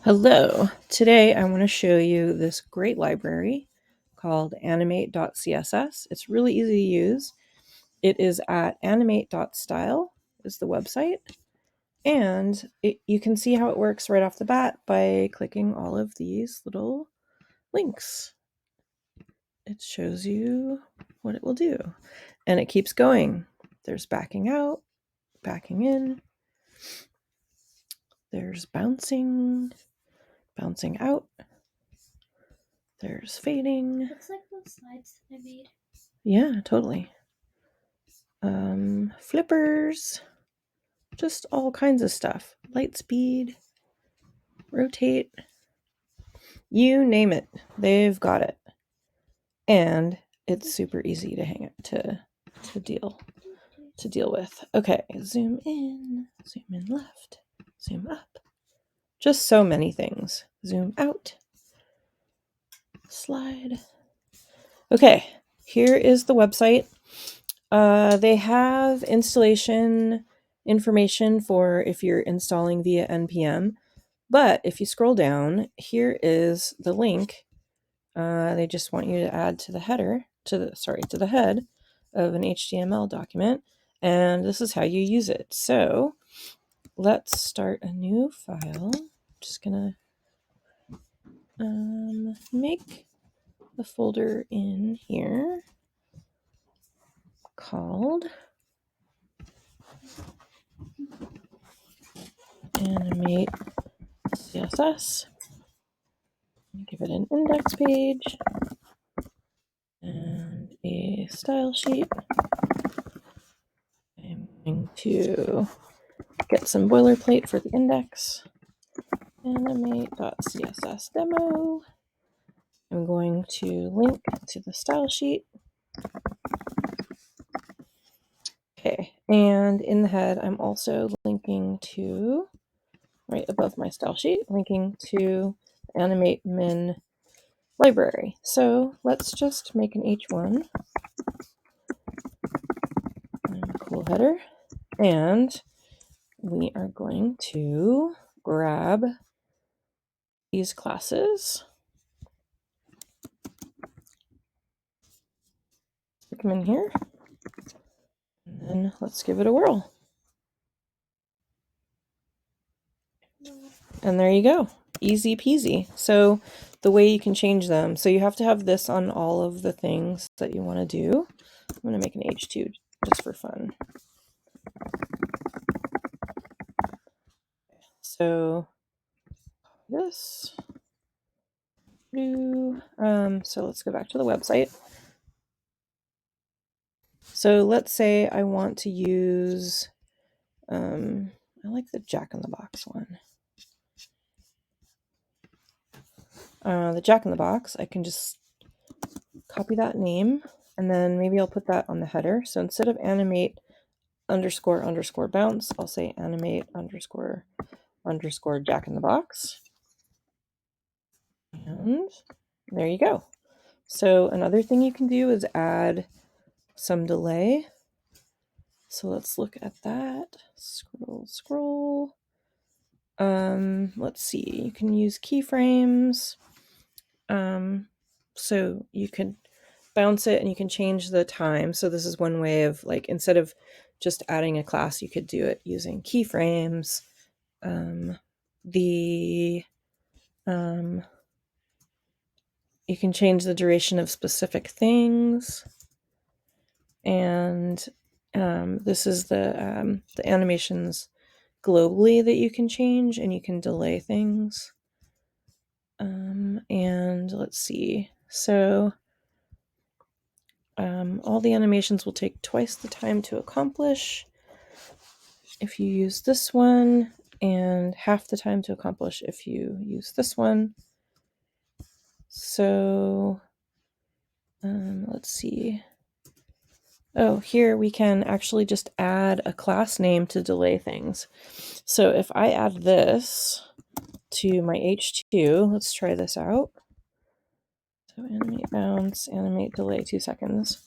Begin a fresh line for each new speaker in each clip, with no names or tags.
Hello, today I want to show you this great library called Animate.css. It's really easy to use. It is at animate.style is the website, and you can see how it works right off the bat by clicking all of these little links. It shows you what it will do, and it keeps going. There's backing out, backing in, there's bouncing out, there's fading.
Looks like those slides I made.
Yeah, totally. Flippers, just all kinds of stuff. Light speed, rotate, you name it, they've got it. And it's super easy to deal with. Okay, zoom in left, zoom up. Just so many things. Zoom out, slide. Okay, here is the website. They have installation information for if you're installing via npm, but if you scroll down, here is the link. They just want you to add to the header, to the head of an HTML document, and this is how you use it. So let's start a new file. Just gonna make the folder in here called Animate CSS. Give it an index page and a style sheet. I'm going to get some boilerplate for the index. Animate.css demo. I'm going to link to the style sheet. Okay, and in the head, I'm also linking to, right above my style sheet, linking to Animate Min library. So let's just make an H1. Cool header. And we are going to grab these classes, stick them in here, and then let's give it a whirl. And there you go. Easy peasy. So the way you can change them, so you have to have this on all of the things that you want to do. I'm going to make an H2 just for fun. So this. So let's go back to the website. So let's say I want to use, I like the Jack-in-the-Box one. The Jack-in-the-Box, I can just copy that name, and then maybe I'll put that on the header. So instead of animate __ bounce, I'll say animate __ Jack-in-the-Box. And there you go. So another thing you can do is add some delay. So let's look at that. Scroll. Let's see. You can use keyframes. So you can bounce it and you can change the time. So this is one way of, like, instead of just adding a class, you could do it using keyframes. You can change the duration of specific things, and this is the animations globally that you can change, and you can delay things. And let's see. So all the animations will take twice the time to accomplish if you use this one, and half the time to accomplish if you use this one. So let's see. Oh, here we can actually just add a class name to delay things. So if I add this to my H2, let's try this out. So animate bounce, animate delay 2 seconds.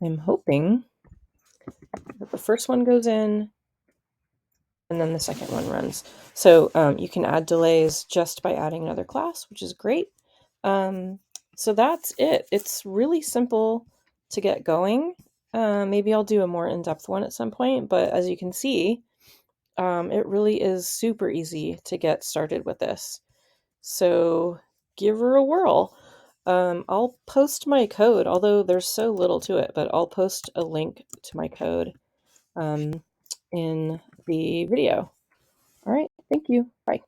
I'm hoping that the first one goes in and then the second one runs. So you can add delays just by adding another class, which is great. So that's it. It's really simple to get going. Maybe I'll do a more in-depth one at some point, but as you can see, it really is super easy to get started with this. So give her a whirl. I'll post my code, although there's so little to it, but I'll post a link to my code in the video. All right, thank you. Bye.